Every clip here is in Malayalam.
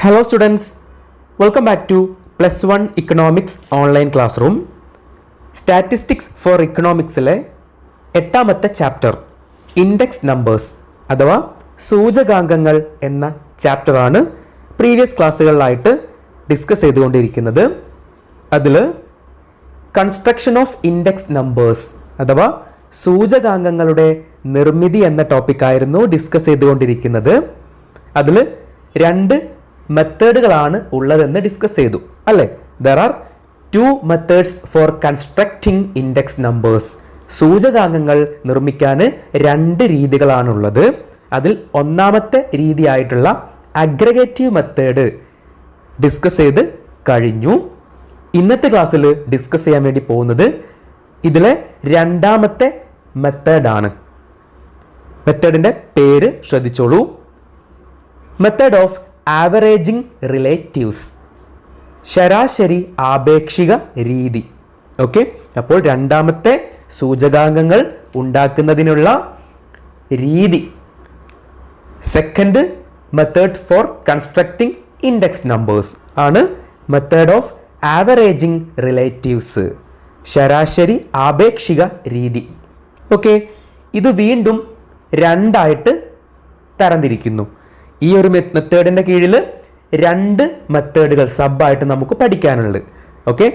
Hello students, welcome back to Plus One Economics Online Classroom. Statistics for Economicsലെ എട്ടാമത്തെ ചാപ്റ്റർ ഇൻഡെക്സ് നമ്പേഴ്സ് അഥവാ സൂചകാംഗങ്ങൾ എന്ന ചാപ്റ്ററാണ് പ്രീവിയസ് ക്ലാസ്സുകളിലായിട്ട് ഡിസ്കസ് ചെയ്തുകൊണ്ടിരിക്കുന്നത്. അതിൽ കൺസ്ട്രക്ഷൻ ഓഫ് ഇൻഡെക്സ് നമ്പേഴ്സ് അഥവാ സൂചകാംഗങ്ങളുടെ നിർമ്മിതി എന്ന ടോപ്പിക്കായിരുന്നു ഡിസ്കസ് ചെയ്തുകൊണ്ടിരിക്കുന്നത്. അതിൽ രണ്ട് മെത്തേഡുകളാണ് ഉള്ളതെന്ന് ഡിസ്കസ് ചെയ്തു അല്ലേ. There are two methods for constructing index numbers. സൂചകാംഗങ്ങൾ നിർമ്മിക്കാൻ രണ്ട് രീതികളാണുള്ളത്. അതിൽ ഒന്നാമത്തെ രീതിയായിട്ടുള്ള അഗ്രഗേറ്റീവ് മെത്തേഡ് ഡിസ്കസ് ചെയ്ത് കഴിഞ്ഞു. ഇന്നത്തെ ക്ലാസ്സിൽ ഡിസ്കസ് ചെയ്യാൻ വേണ്ടി പോകുന്നത് ഇതിലെ രണ്ടാമത്തെ മെത്തേഡാണ്. മെത്തേഡിൻ്റെ പേര് ശ്രദ്ധിച്ചോളൂ, മെത്തേഡ് ഓഫ് ആവറേജിംഗ് റിലേറ്റീവ്സ്, ശരാശരി ആപേക്ഷിക രീതി. ഓക്കെ, അപ്പോൾ രണ്ടാമത്തെ സൂചകാംഗങ്ങൾ ഉണ്ടാക്കുന്നതിനുള്ള രീതി. Second method for constructing index numbers ആണ് മെത്തേഡ് ഓഫ് ആവറേജിംഗ് റിലേറ്റീവ്സ്, ശരാശരി ആപേക്ഷിക രീതി. ഓക്കെ, ഇത് വീണ്ടും രണ്ടായിട്ട് തരംതിരിക്കുന്നു. ഈ ഒരു മെത്തേഡിൻ്റെ കീഴിൽ രണ്ട് മെത്തേഡുകൾ സബായിട്ട് നമുക്ക് പഠിക്കാനുണ്ട്. ഓക്കെ,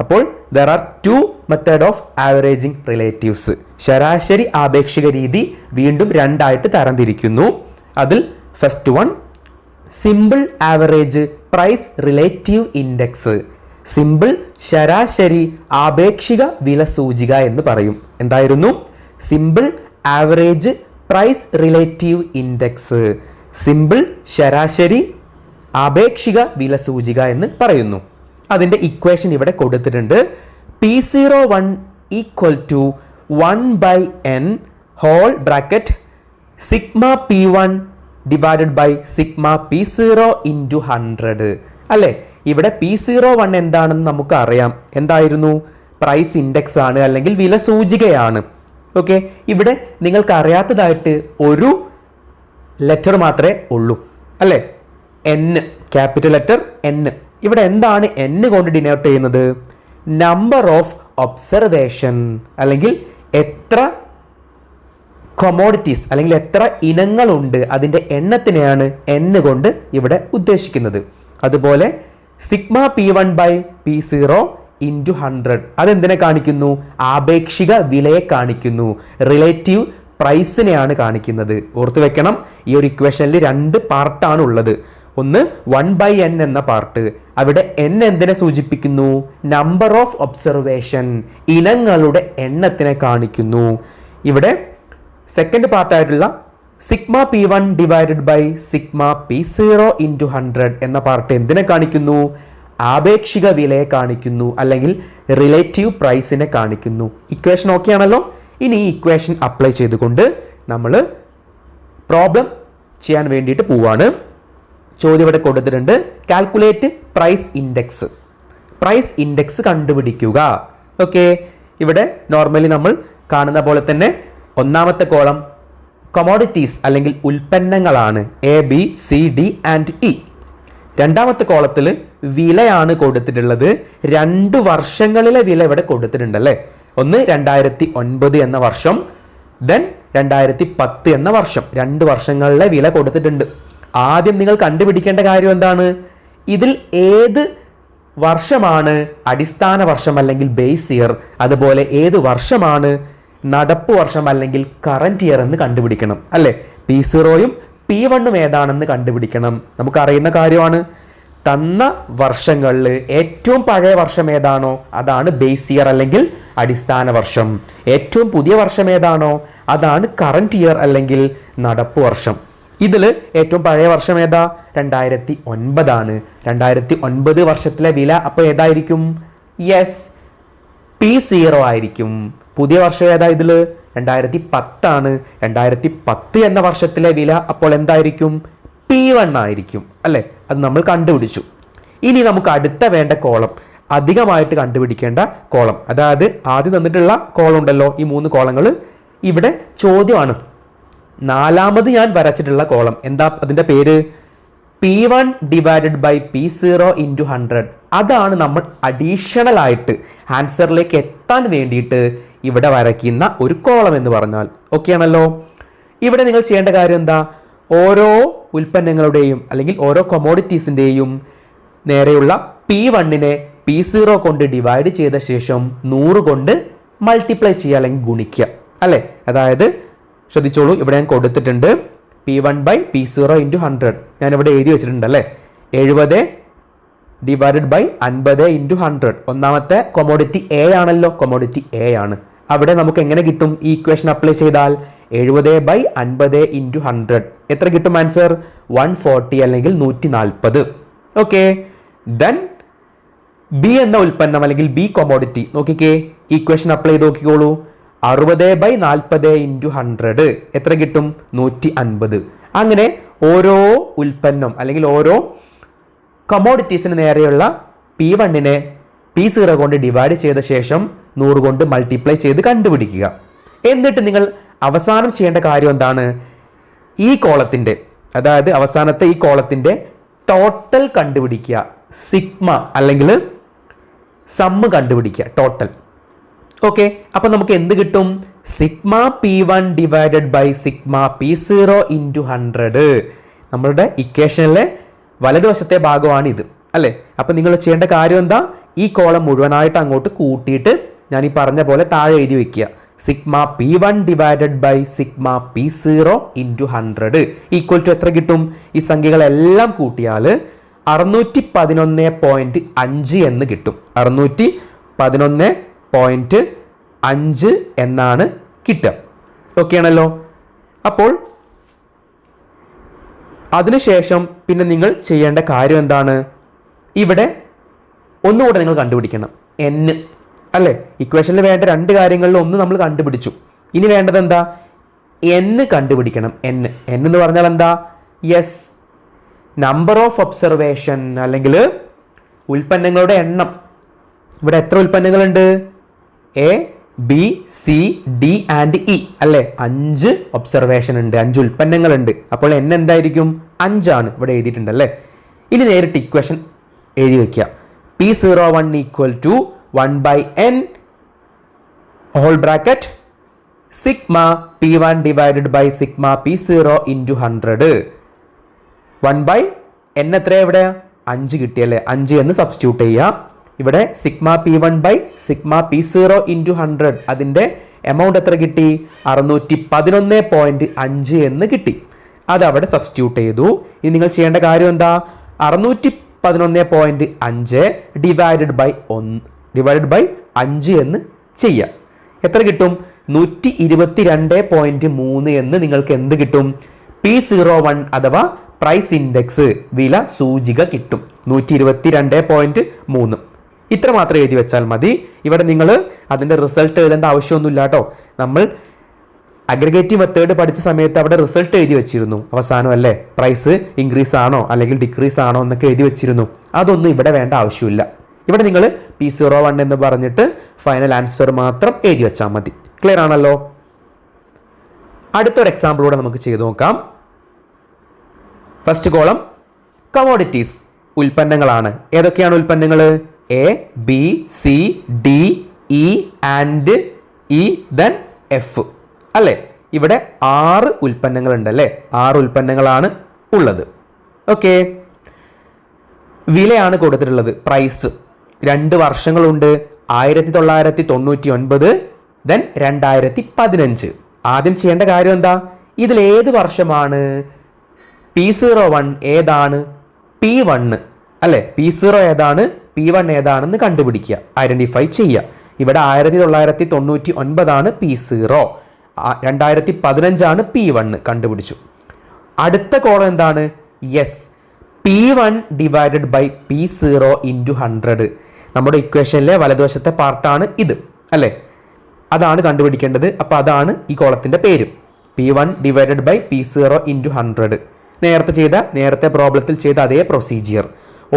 അപ്പോൾ there are two method of averaging relatives, ശരാശരി ആപേക്ഷിക രീതി വീണ്ടും രണ്ടായിട്ട് തരംതിരിക്കുന്നു. അതിൽ first one simple average price relative index. Simple ശരാശരി ആപേക്ഷിക വില സൂചിക എന്ന് പറയും. എന്തായിരുന്നു? Simple average price relative index, simple ശരാശരി ആപേക്ഷിക വില സൂചിക എന്ന് പറയുന്നു. അതിൻ്റെ ഇക്വേഷൻ ഇവിടെ കൊടുത്തിട്ടുണ്ട്. P01 equal to 1/n whole bracket sigma P1 divided by sigma P0 into 100 അല്ലേ. ഇവിടെ P01 എന്താണെന്ന് നമുക്ക് അറിയാം. എന്തായിരുന്നു? പ്രൈസ് ഇൻഡെക്സ് ആണ്, അല്ലെങ്കിൽ വില സൂചികയാണ്. ഓക്കെ, ഇവിടെ നിങ്ങൾക്ക് അറിയാത്തതായിട്ട് ഒരു ലെറ്റർ മാത്രമേ ഉള്ളൂ അല്ലേ, N, ക്യാപിറ്റൽ ലെറ്റർ N. ഇവിടെ എന്താണ് N കൊണ്ട് ഡിനോട്ട് ചെയ്യുന്നത്? നമ്പർ ഓഫ് ഒബ്സർവേഷൻ, അല്ലെങ്കിൽ എത്ര കൊമോഡിറ്റീസ് അല്ലെങ്കിൽ എത്ര ഇനങ്ങളുണ്ട് അതിൻ്റെ എണ്ണത്തിനെയാണ് N കൊണ്ട് ഇവിടെ ഉദ്ദേശിക്കുന്നത്. അതുപോലെ sigma P1 by P0 into 100 അതെന്തിനെ കാണിക്കുന്നു? ആപേക്ഷിക വിലയെ കാണിക്കുന്നു, റിലേറ്റീവ് പ്രൈസിനെയാണ് കാണിക്കുന്നത്. ഓർത്തു വെക്കണം, ഈ ഒരു ഇക്വേഷനിൽ രണ്ട് പാർട്ടാണ് ഉള്ളത്. ഒന്ന് 1/n എന്ന പാർട്ട്, അവിടെ n എന്തിനെ സൂചിപ്പിക്കുന്നു? നമ്പർ ഓഫ് ഒബ്സർവേഷൻ, ഇനങ്ങളുടെ എണ്ണത്തിനെ കാണിക്കുന്നു. ഇവിടെ സെക്കൻഡ് പാർട്ടായിട്ടുള്ള sigma P1 divided by sigma P0 into 100 എന്ന പാർട്ട് എന്തിനെ കാണിക്കുന്നു? ആപേക്ഷിക വിലയെ കാണിക്കുന്നു, അല്ലെങ്കിൽ റിലേറ്റീവ് പ്രൈസിനെ കാണിക്കുന്നു. ഇക്വേഷൻ ഓക്കെ ആണല്ലോ. ഇനി ഈ ഇക്വേഷൻ അപ്ലൈ ചെയ്തുകൊണ്ട് നമ്മൾ പ്രോബ്ലം ചെയ്യാൻ വേണ്ടിയിട്ട് പോവാണ്. ചോദ്യം ഇവിടെ കൊടുത്തിട്ടുണ്ട്. Calculate price index. Price index കണ്ടുപിടിക്കുക. ഓക്കെ, ഇവിടെ നോർമലി നമ്മൾ കാണുന്ന പോലെ തന്നെ ഒന്നാമത്തെ കോളം കൊമോഡിറ്റീസ് അല്ലെങ്കിൽ ഉൽപ്പന്നങ്ങളാണ്, ABCD ആൻഡ് E. രണ്ടാമത്തെ കോളത്തിൽ വിലയാണ് കൊടുത്തിട്ടുള്ളത്. 2 വർഷങ്ങളിലെ വില ഇവിടെ കൊടുത്തിട്ടുണ്ട് അല്ലേ. ഒന്ന് 2009 എന്ന വർഷം, ദെൻ 2010 എന്ന വർഷം. 2 വർഷങ്ങളിലെ വില കൊടുത്തിട്ടുണ്ട്. ആദ്യം നിങ്ങൾ കണ്ടുപിടിക്കേണ്ട കാര്യം എന്താണ്? ഇതിൽ ഏത് വർഷമാണ് അടിസ്ഥാന വർഷം അല്ലെങ്കിൽ ബേസ് ഇയർ, അതുപോലെ ഏത് വർഷമാണ് നടപ്പ് വർഷം അല്ലെങ്കിൽ കറന്റ് ഇയർ എന്ന് കണ്ടുപിടിക്കണം അല്ലേ. P0യും P1 ഏതാണെന്ന് കണ്ടുപിടിക്കണം. നമുക്കറിയുന്ന കാര്യമാണ്. തന്ന വർഷങ്ങളിൽ ഏറ്റവും പഴയ വർഷം ഏതാണോ അതാണ് ബേസ് ഇയർ അല്ലെങ്കിൽ അടിസ്ഥാന വർഷം. ഏറ്റവും പുതിയ വർഷം ഏതാണോ അതാണ് കറന്റ് ഇയർ അല്ലെങ്കിൽ നടപ്പ് വർഷം. ഇതിൽ ഏറ്റവും പഴയ വർഷം ഏതാ? 2009 ആണ്. 2009 വർഷത്തിലെ വില അപ്പോൾ ഏതായിരിക്കും? യെസ്, P0 ആയിരിക്കും. പുതിയ വർഷം ഏതാ? ഇതിൽ 2010 ആണ്. 2010 എന്ന വർഷത്തിലെ വില അപ്പോൾ എന്തായിരിക്കും? P1 ആയിരിക്കും അല്ലേ. അത് നമ്മൾ കണ്ടുപിടിച്ചു. ഇനി നമുക്ക് അടുത്ത വേണ്ട കോളം, അധികമായിട്ട് കണ്ടുപിടിക്കേണ്ട കോളം, അതായത് ആദ്യം തന്നിട്ടുള്ള കോളം ഉണ്ടല്ലോ, ഈ 3 കോളങ്ങൾ ഇവിടെ ചോദ്യമാണ്. നാലാമത് ഞാൻ വരച്ചിട്ടുള്ള കോളം എന്താ? അതിൻ്റെ പേര് P1 divided by P0 into 100. അതാണ് നമ്മൾ അഡീഷണൽ ആയിട്ട് ആൻസറിലേക്ക് എത്താൻ വേണ്ടിയിട്ട് ഇവിടെ വരയ്ക്കുന്ന ഒരു കോളം എന്ന് പറഞ്ഞാൽ. ഓക്കെ ആണല്ലോ. ഇവിടെ നിങ്ങൾ ചെയ്യേണ്ട കാര്യം എന്താ? ഓരോ ഉൽപ്പന്നങ്ങളുടെയും അല്ലെങ്കിൽ ഓരോ കൊമോഡിറ്റീസിൻ്റെയും നേരെയുള്ള P1നെ P0 കൊണ്ട് ഡിവൈഡ് ചെയ്ത ശേഷം 100 കൊണ്ട് മൾട്ടിപ്ലൈ ചെയ്യുക അല്ലെങ്കിൽ ഗുണിക്കുക അല്ലേ. അതായത് ശ്രദ്ധിച്ചോളൂ, ഇവിടെ ഞാൻ കൊടുത്തിട്ടുണ്ട് P1 ബൈ P0 ഇൻറ്റു 100. ഞാനിവിടെ എഴുതി വെച്ചിട്ടുണ്ട് അല്ലേ. 70 ഡിവൈഡഡ് ബൈ 50 ഇൻറ്റു 100. ഒന്നാമത്തെ കൊമോഡിറ്റി എ ആണല്ലോ, കൊമോഡിറ്റി എ ആണ്. അവിടെ നമുക്ക് എങ്ങനെ കിട്ടും? ഈ ഇക്വേഷൻ അപ്ലൈ ചെയ്താൽ 70 ബൈ 50 ഇൻറ്റു 100 എത്ര കിട്ടും ആൻസർ? 140 അല്ലെങ്കിൽ 140. ഓക്കെ. ദെൻ ബി എന്ന ഉൽപ്പന്നം അല്ലെങ്കിൽ ബി കൊമോഡിറ്റി നോക്കിക്കേ, ഇക്വേഷൻ അപ്ലൈ ചെയ്ത് നോക്കിക്കോളൂ. 60 ബൈ 40 ഇൻറ്റു 100 എത്ര കിട്ടും? 150. അങ്ങനെ ഓരോ ഉൽപ്പന്നം അല്ലെങ്കിൽ ഓരോ കമോഡിറ്റീസിന് നേരെയുള്ള P1നെ P0 കൊണ്ട് ഡിവൈഡ് ചെയ്ത ശേഷം 100 കൊണ്ട് മൾട്ടിപ്ലൈ ചെയ്ത് കണ്ടുപിടിക്കുക. എന്നിട്ട് നിങ്ങൾ അവസാനം ചെയ്യേണ്ട കാര്യം എന്താണ്? ഈ കോളത്തിൻ്റെ, അതായത് അവസാനത്തെ ഈ കോളത്തിൻ്റെ ടോട്ടൽ കണ്ടുപിടിക്കുക. സിഗ്മ അല്ലെങ്കിൽ സമ്മ് കണ്ടുപിടിക്കുക, ടോട്ടൽ. ഓക്കെ. അപ്പം നമുക്ക് എന്ത് കിട്ടും? Sigma P1 divided by sigma P0 into 100. നമ്മളുടെ ഇക്വേഷനിലെ വലതുവശത്തെ ഭാഗമാണ് ഇത് അല്ലേ. അപ്പം നിങ്ങൾ ചെയ്യേണ്ട കാര്യം എന്താ? ഈ കോളം മുഴുവനായിട്ട് അങ്ങോട്ട് കൂട്ടിയിട്ട് ഞാൻ ഈ പറഞ്ഞ പോലെ താഴെ എഴുതി വെക്കുക. Sigma P1 divided by sigma P0 into 100 equal to എത്ര കിട്ടും? ഈ സംഖ്യകളെല്ലാം കൂട്ടിയാൽ 611.5 എന്ന് കിട്ടും. 611.5 എന്നാണ് കിട്ടുക. ഓക്കെ ആണല്ലോ. അപ്പോൾ അതിനുശേഷം പിന്നെ നിങ്ങൾ ചെയ്യേണ്ട കാര്യം എന്താണ്? ഇവിടെ ഒന്നുകൂടെ നിങ്ങൾ കണ്ടുപിടിക്കണം n അല്ലേ. ഇക്വേഷനിൽ വേണ്ട രണ്ട് കാര്യങ്ങളിൽ ഒന്ന് നമ്മൾ കണ്ടുപിടിച്ചു. ഇനി വേണ്ടത് എന്താ? n കണ്ടുപിടിക്കണം. n എന്ന് പറഞ്ഞാൽ എന്താ? യെസ്, നമ്പർ ഓഫ് ഒബ്സർവേഷൻ അല്ലെങ്കിൽ ഉൽപ്പന്നങ്ങളുടെ എണ്ണം. ഇവിടെ എത്ര ഉൽപ്പന്നങ്ങളുണ്ട്? A, B, C, D and E അല്ലേ. 5 ഒബ്സർവേഷൻ ഉണ്ട്, 5 ഉൽപ്പന്നങ്ങളുണ്ട്. അപ്പോൾ n എന്തായിരിക്കും? 5 ആണ് ഇവിടെ എഴുതിയിട്ടുണ്ട് അല്ലേ. ഇനി നേരിട്ട് ഇക്വേഷൻ എഴുതി വയ്ക്കുക. P01 equal to 1 by n whole bracket sigma P1 divided by sigma P0 into 100. 1 by n എത്രയാണ് ഇവിടെ? 5 കിട്ടിയല്ലേ. 5 എന്ന് സബ്സ്റ്റിറ്റ്യൂട്ട് ചെയ്യാം. ഇവിടെ sigma P1 by sigma P0 into 100 അതിൻ്റെ എമൗണ്ട് എത്ര കിട്ടി? 611.5 എന്ന് കിട്ടി. അത് അവിടെ സബ്സ്റ്റിറ്റ്യൂട്ട് ചെയ്തു. ഇനി നിങ്ങൾ ചെയ്യേണ്ട കാര്യം എന്താ? 611.5 ഡിവൈഡഡ് ബൈ 5 എന്ന് ചെയ്യുക. എത്ര കിട്ടും? 122.3 എന്ന് നിങ്ങൾക്ക് എന്ത് കിട്ടും? P01 അഥവാ പ്രൈസ് ഇൻഡെക്സ്, വില സൂചിക കിട്ടും. 122.3. ഇത്ര മാത്രം എഴുതി വെച്ചാൽ മതി. ഇവിടെ നിങ്ങൾ അതിൻ്റെ റിസൾട്ട് എഴുതേണ്ട ആവശ്യമൊന്നുമില്ല കേട്ടോ. നമ്മൾ അഗ്രിഗേറ്റീവ് മെത്തേഡ് പഠിച്ച സമയത്ത് അവിടെ റിസൾട്ട് എഴുതി വെച്ചിരുന്നു അവസാനം അല്ലേ. പ്രൈസ് ഇൻക്രീസ് ആണോ അല്ലെങ്കിൽ ഡിക്രീസ് ആണോ എന്നൊക്കെ എഴുതി വെച്ചിരുന്നു. അതൊന്നും ഇവിടെ വേണ്ട ആവശ്യമില്ല. ഇവിടെ നിങ്ങൾ P01 എന്ന് പറഞ്ഞിട്ട് ഫൈനൽ ആൻസർ മാത്രം എഴുതി വെച്ചാൽ മതി. ക്ലിയർ ആണല്ലോ. അടുത്തൊരു എക്സാമ്പിളൂടെ നമുക്ക് ചെയ്തു നോക്കാം. ഫസ്റ്റ് കോളം കമോഡിറ്റീസ്, ഉൽപ്പന്നങ്ങളാണ്. ഏതൊക്കെയാണ് ഉൽപ്പന്നങ്ങൾ? A, B, C, D, E and E, then F അല്ലേ. ഇവിടെ 6 ഉൽപ്പന്നങ്ങളുണ്ട് അല്ലേ. 6 ഉൽപ്പന്നങ്ങളാണ് ഉള്ളത്. ഓക്കെ. വിലയാണ് കൊടുത്തിട്ടുള്ളത്, പ്രൈസ്. 2 വർഷങ്ങളുണ്ട്. 1999 ദെൻ 2015. ആദ്യം ചെയ്യേണ്ട കാര്യം എന്താ? ഇതിൽ ഏത് വർഷമാണ്? P01 ഏതാണ്? P1 അല്ലേ. P0 ഏതാണ്? P1 ഏതാണെന്ന് കണ്ടുപിടിക്കുക, ഐഡന്റിഫൈ ചെയ്യുക. ഇവിടെ 1999 ആണ് P0, 2015 P1 കണ്ടുപിടിച്ചു. അടുത്ത കോളം എന്താണ്? Yes, P1 divided by P0 into 100. നമ്മുടെ ഇക്വേഷനിലെ വലതുവശത്തെ പാർട്ടാണ് ഇത് അല്ലേ. അതാണ് കണ്ടുപിടിക്കേണ്ടത്. അപ്പോൾ അതാണ് ഈ കോളത്തിൻ്റെ പേര്. P1 divided by P0 into 100. നേരത്തെ പ്രോബ്ലത്തിൽ ചെയ്ത അതേ പ്രൊസീജിയർ.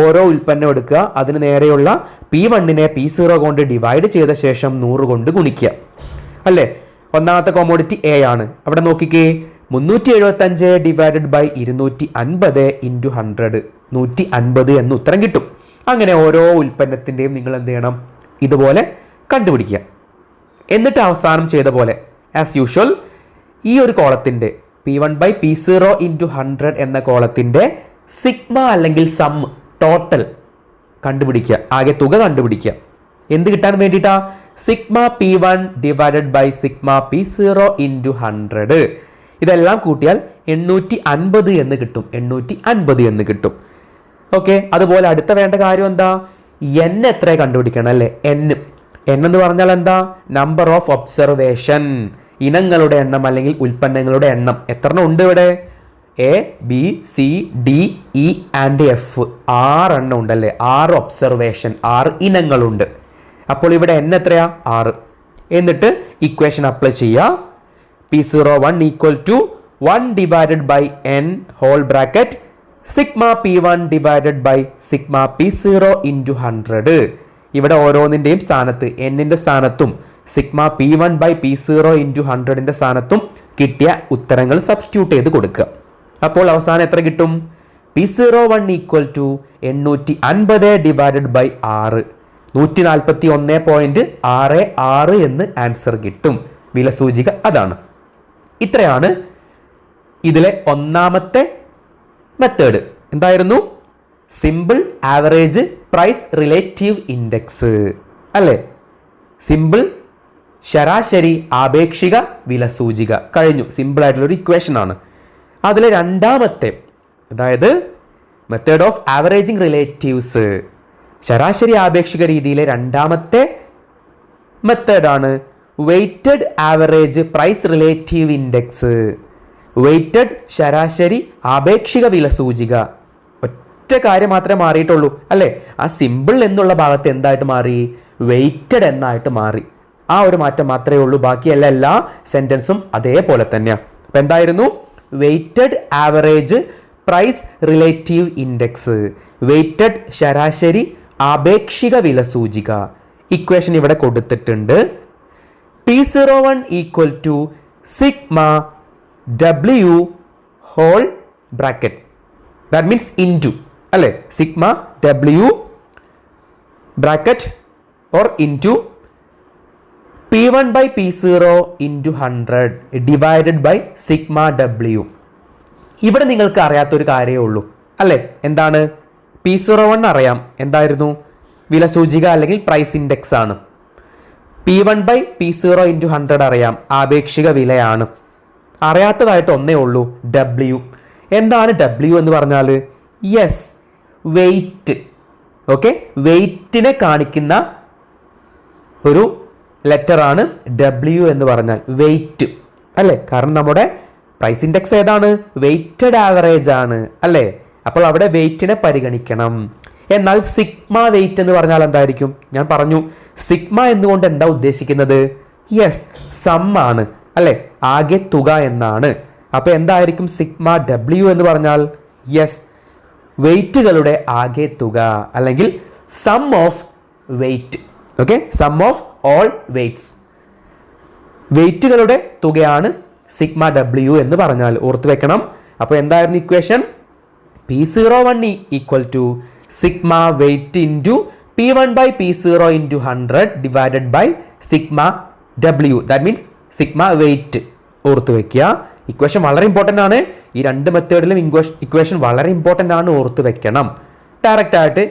ഓരോ ഉൽപ്പന്നം എടുക്കുക, അതിന് നേരെയുള്ള P1നെ P0 കൊണ്ട് ഡിവൈഡ് ചെയ്ത ശേഷം 100 കൊണ്ട് ഗുണിക്കുക അല്ലേ. ഒന്നാമത്തെ കോമോഡിറ്റി എ ആണ്. അവിടെ നോക്കിക്കേ, 375 ഡിവൈഡഡ് ബൈ 250 ഇൻറ്റു 100 150 എന്ന് ഉത്തരം കിട്ടും. അങ്ങനെ ഓരോ ഉൽപ്പന്നത്തിൻ്റെയും നിങ്ങൾ എന്ത് ചെയ്യണം, ഇതുപോലെ കണ്ടുപിടിക്കുക. എന്നിട്ട് അവസാനം ചെയ്ത പോലെ ആസ് യൂഷ്വൽ ഈ ഒരു കോളത്തിൻ്റെ P1/P0 ഇൻറ്റു 100 എന്ന കോളത്തിൻ്റെ സിഗ്മ അല്ലെങ്കിൽ സം ടോട്ടൽ കണ്ടുപിടിക്കുക, ആകെ തുക കണ്ടുപിടിക്കുക. എന്ത് കിട്ടാൻ വേണ്ടിയിട്ടാ? Sigma P1 divided by sigma P0 into 100. ഇതെല്ലാം കൂട്ടിയാൽ 850 എന്ന് കിട്ടും. 850 എന്ന് കിട്ടും. ഓക്കെ, അതുപോലെ അടുത്ത വേണ്ട കാര്യം എന്താ? എൻ എത്ര കണ്ടുപിടിക്കണം അല്ലേ? എൻ എന്ന് പറഞ്ഞാൽ എന്താ? നമ്പർ ഓഫ് ഒബ്സർവേഷൻ, ഇനങ്ങളുടെ എണ്ണം അല്ലെങ്കിൽ ഉൽപ്പന്നങ്ങളുടെ എണ്ണം. എത്ര എണ്ണം ഉണ്ട് ഇവിടെ? A, B, C, D, E and F 6 എണ്ണം ഉണ്ടല്ലേ? 6 ഒബ്സർവേഷൻ, 6 ഇനങ്ങളുണ്ട്. അപ്പോൾ ഇവിടെ n എത്രയാ? 6. എന്നിട്ട് ഇക്വേഷൻ അപ്ലൈ ചെയ്യുക. P01 equal to 1 divided by n whole bracket sigma P1 divided by sigma P0 into 100. ഇവിടെ ഓരോന്നിൻ്റെയും സ്ഥാനത്ത് എന്നിൻ്റെ സ്ഥാനത്തും സിഗ്മ P1/P0 ഇൻറ്റു 100ൻ്റെ സ്ഥാനത്തും കിട്ടിയ ഉത്തരങ്ങൾ സബ്സ്റ്റിറ്റ്യൂട്ട് ചെയ്ത് കൊടുക്കുക. അപ്പോൾ അവസാനം എത്ര കിട്ടും? P01 equal to 850 divided by 6 141.66 എന്ന് ആൻസർ കിട്ടും. വിലസൂചിക അതാണ്. ഇത്രയാണ് ഇതിലെ ഒന്നാമത്തെ മെത്തേഡ്. എന്തായിരുന്നു? Simple average price relative index അല്ലേ? സിമ്പിൾ ശരാശരി ആപേക്ഷിക വിലസൂചിക കഴിഞ്ഞു. സിമ്പിൾ ആയിട്ടുള്ളൊരു ഇക്വേഷൻ ആണ്. അതിലെ രണ്ടാമത്തെ, അതായത് മെത്തേഡ് ഓഫ് ആവറേജിങ് റിലേറ്റീവ്സ്, ശരാശരി ആപേക്ഷിക രീതിയിലെ രണ്ടാമത്തെ മെത്തേഡാണ് weighted average price relative index. Weighted ശരാശരി ആപേക്ഷിക വിലസൂചിക. ഒറ്റ കാര്യം മാത്രമേ മാറിയിട്ടുള്ളൂ അല്ലേ? ആ സിമ്പിൾ എന്നുള്ള ഭാഗത്ത് എന്തായിട്ട് മാറി? വെയ്റ്റഡ് എന്നായിട്ട് മാറി. ആ ഒരു മാറ്റം മാത്രമേ ഉള്ളൂ. ബാക്കിയല്ല എല്ലാ സെന്റൻസും അതേപോലെ തന്നെയാണ്. അപ്പം എന്തായിരുന്നു? Weighted average price relative index, weighted ശരാശരി ആപേക്ഷിക വിലസൂചിക. ഇക്വേഷൻ ഇവിടെ കൊടുത്തിട്ടുണ്ട്. P01 equal to sigma W whole bracket, that means into അല്ലേ? Sigma W bracket or into P1/P0 into 100 divided by sigma W. ഇവിടെ നിങ്ങൾക്ക് അറിയാത്തൊരു കാര്യമേ ഉള്ളൂ അല്ലേ? എന്താണ്? P01 അറിയാം, എന്തായിരുന്നു? വിലസൂചിക അല്ലെങ്കിൽ പ്രൈസ് ഇൻഡെക്സ് ആണ്. P1/P0 ഇൻറ്റു 100 അറിയാം, ആപേക്ഷിക വിലയാണ്. അറിയാത്തതായിട്ട് ഒന്നേ ഉള്ളൂ, W. എന്താണ് W എന്ന് പറഞ്ഞാൽ? Yes, weight. ഓക്കെ, വെയ്റ്റിനെ കാണിക്കുന്ന ഒരു ലെറ്റർ ആണ് W എന്ന് പറഞ്ഞാൽ, വെയ്റ്റ് അല്ലേ? കാരണം നമ്മുടെ പ്രൈസ് ഇൻഡെക്സ് ഏതാണ്? വെയ്റ്റഡ് ആവറേജ് ആണ് അല്ലേ? അപ്പോൾ അവിടെ വെയ്റ്റിനെ പരിഗണിക്കണം. എന്നാൽ സിഗ്മ വെയ്റ്റ് എന്ന് പറഞ്ഞാൽ എന്തായിരിക്കും? ഞാൻ പറഞ്ഞു, സിഗ്മ എന്നുകൊണ്ട് എന്താ ഉദ്ദേശിക്കുന്നത്? യെസ്, സം ആണ് അല്ലേ? ആകെ തുക എന്നാണ്. അപ്പോൾ എന്തായിരിക്കും സിഗ്മ W എന്ന് പറഞ്ഞാൽ? യെസ്, വെയ്റ്റുകളുടെ ആകെ തുക അല്ലെങ്കിൽ sum of weight. Okay, sum of all weights, വെയ്റ്റുകളുടെ തുകയാണ് സിഗ്മ W എന്ന് പറഞ്ഞാൽ. ഓർത്ത് വെക്കണം. അപ്പോൾ എന്തായിരുന്നു equation? P01 equal to sigma weight into P1/P0 into 100 divided by sigma W, that means sigma weight. ഓർത്ത് വെക്കുക. ഇക്വേഷൻ വളരെ ഇമ്പോർട്ടൻ്റ് ആണ്. ഈ രണ്ട് മെത്തേഡിലും ഇക്വേഷൻ വളരെ ഇമ്പോർട്ടൻ്റ് ആണ്, ഓർത്ത് വെക്കണം. ഡയറക്റ്റ് ആയിട്ട്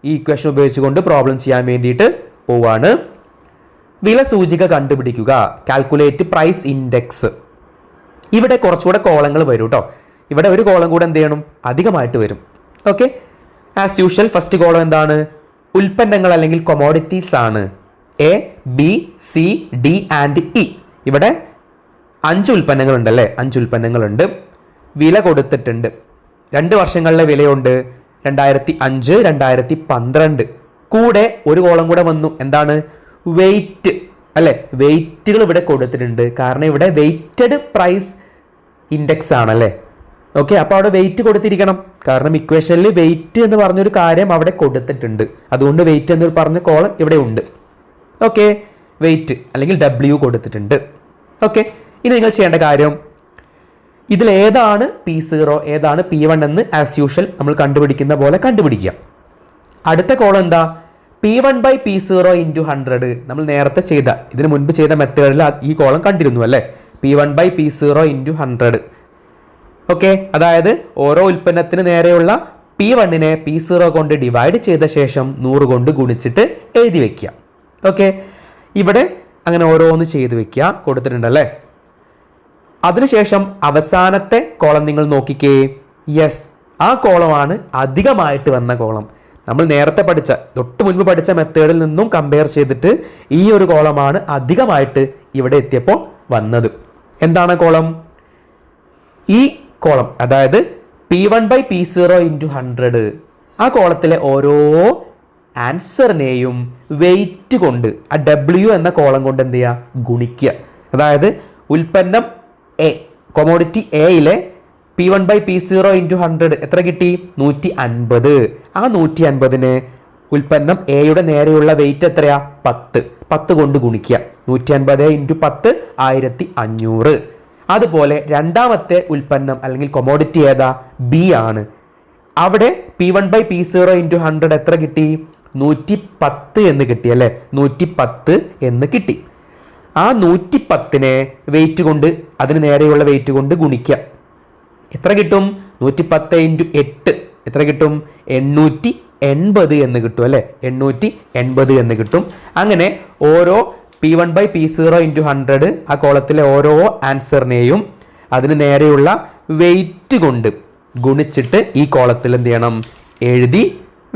ഈ ഇക്വേഷൻ ഉപയോഗിച്ചുകൊണ്ട് പ്രോബ്ലം ചെയ്യാൻ വേണ്ടിയിട്ട് പോവാണ്. വിലസൂചിക കണ്ടുപിടിക്കുക, കാൽക്കുലേറ്റ് പ്രൈസ് ഇൻഡെക്സ്. ഇവിടെ കുറച്ചുകൂടെ കോളങ്ങൾ വരും കേട്ടോ. ഇവിടെ ഒരു കോളം കൂടെ എന്ത് ചെയ്യണം? അധികമായിട്ട് വരും. Okay, as usual first column എന്താണ്? ഉൽപ്പന്നങ്ങൾ അല്ലെങ്കിൽ കൊമോഡിറ്റീസ് ആണ്. A, B, C, D and E. ഇവിടെ 5 ഉൽപ്പന്നങ്ങൾ ഉണ്ടല്ലേ? 5 ഉൽപ്പന്നങ്ങളുണ്ട്. വില കൊടുത്തിട്ടുണ്ട്. 2 വർഷങ്ങളിലെ വിലയുണ്ട്, 2005, 2012. കൂടെ ഒരു കോളം കൂടെ വന്നു. എന്താണ്? വെയ്റ്റ് അല്ലേ? വെയ്റ്റുകൾ ഇവിടെ കൊടുത്തിട്ടുണ്ട്. കാരണം ഇവിടെ വെയ്റ്റഡ് പ്രൈസ് ഇൻഡെക്സ് ആണല്ലേ? ഓക്കെ, അപ്പോൾ അവിടെ വെയിറ്റ് കൊടുത്തിരിക്കണം. കാരണം ഇക്വേഷനിൽ വെയിറ്റ് എന്ന് പറഞ്ഞൊരു കാര്യം അവിടെ കൊടുത്തിട്ടുണ്ട്. അതുകൊണ്ട് വെയിറ്റ് എന്ന് പറഞ്ഞ കോളം ഇവിടെ ഉണ്ട്. ഓക്കെ, വെയിറ്റ് അല്ലെങ്കിൽ W കൊടുത്തിട്ടുണ്ട്. ഓക്കെ, ഇനി നിങ്ങൾ ചെയ്യേണ്ട കാര്യം, ഇതിൽ ഏതാണ് P0 ഏതാണ് P1 എന്ന് ആസ് യൂഷ്വൽ നമ്മൾ കണ്ടുപിടിക്കുന്ന പോലെ കണ്ടുപിടിക്കുക. അടുത്ത കോളം എന്താ? P1/P0 × 100. നമ്മൾ നേരത്തെ ചെയ്ത ഇതിന് മുൻപ് ചെയ്ത മെത്തേഡിൽ ഈ കോളം കണ്ടിരുന്നു അല്ലേ? P1/P0 × 100. ഓക്കെ, അതായത് ഓരോ ഉൽപ്പന്നത്തിന് നേരെയുള്ള P1നെ P0 കൊണ്ട് ഡിവൈഡ് ചെയ്ത ശേഷം 100 കൊണ്ട് ഗുണിച്ചിട്ട് എഴുതി വെക്കുക. ഓക്കെ, ഇവിടെ അങ്ങനെ ഓരോന്ന് ചെയ്ത് വെക്കുക, കൊടുത്തിട്ടുണ്ടല്ലേ. അതിനുശേഷം അവസാനത്തെ കോളം നിങ്ങൾ നോക്കിക്കേ. യെസ്, ആ കോളമാണ് അധികമായിട്ട് വന്ന കോളം. നമ്മൾ നേരത്തെ പഠിച്ച തൊട്ട് മുൻപ് പഠിച്ച മെത്തേഡിൽ നിന്നും കമ്പയർ ചെയ്തിട്ട് ഈ ഒരു കോളമാണ് അധികമായിട്ട് ഇവിടെ എത്തിയപ്പോൾ വന്നത്. എന്താണ് കോളം? ഈ കോളം, അതായത് P1/P0 × 100. ആ കോളത്തിലെ ഓരോ ആൻസറിനെയും വെയിറ്റ് കൊണ്ട് ആ W എന്ന കോളം കൊണ്ട് എന്ത് ചെയ്യുക? ഗുണിക്കുക. അതായത് ഉൽപ്പന്നം എ, കൊമോഡിറ്റി എയിലെ P1/P0 × 100 എത്ര കിട്ടി? 150. ആ 150ന് ഉൽപ്പന്നം എയുടെ നേരെയുള്ള വെയിറ്റ് എത്രയാ? 10 കൊണ്ട് ഗുണിക്കുക. 150 × 10 1500. അതുപോലെ രണ്ടാമത്തെ ഉൽപ്പന്നം അല്ലെങ്കിൽ കൊമോഡിറ്റി ഏതാ? ബി ആണ്. അവിടെ P1/P0 × 100 എത്ര കിട്ടി? 110 എന്ന് കിട്ടി അല്ലേ? 110 എന്ന് കിട്ടി. ആ 110നെ വെയിറ്റ് കൊണ്ട്, അതിന് നേരെയുള്ള വെയിറ്റ് കൊണ്ട് ഗുണിക്കുക. എത്ര കിട്ടും? 110 × 8 എത്ര കിട്ടും? 880 എന്ന് കിട്ടും അല്ലേ? 880 എന്ന് കിട്ടും. അങ്ങനെ ഓരോ P1/P0 × 100 ആ കോളത്തിലെ ഓരോ ആൻസറിനെയും അതിന് നേരെയുള്ള വെയിറ്റ് കൊണ്ട് ഗുണിച്ചിട്ട് ഈ കോളത്തിൽ എന്ത് ചെയ്യണം? എഴുതി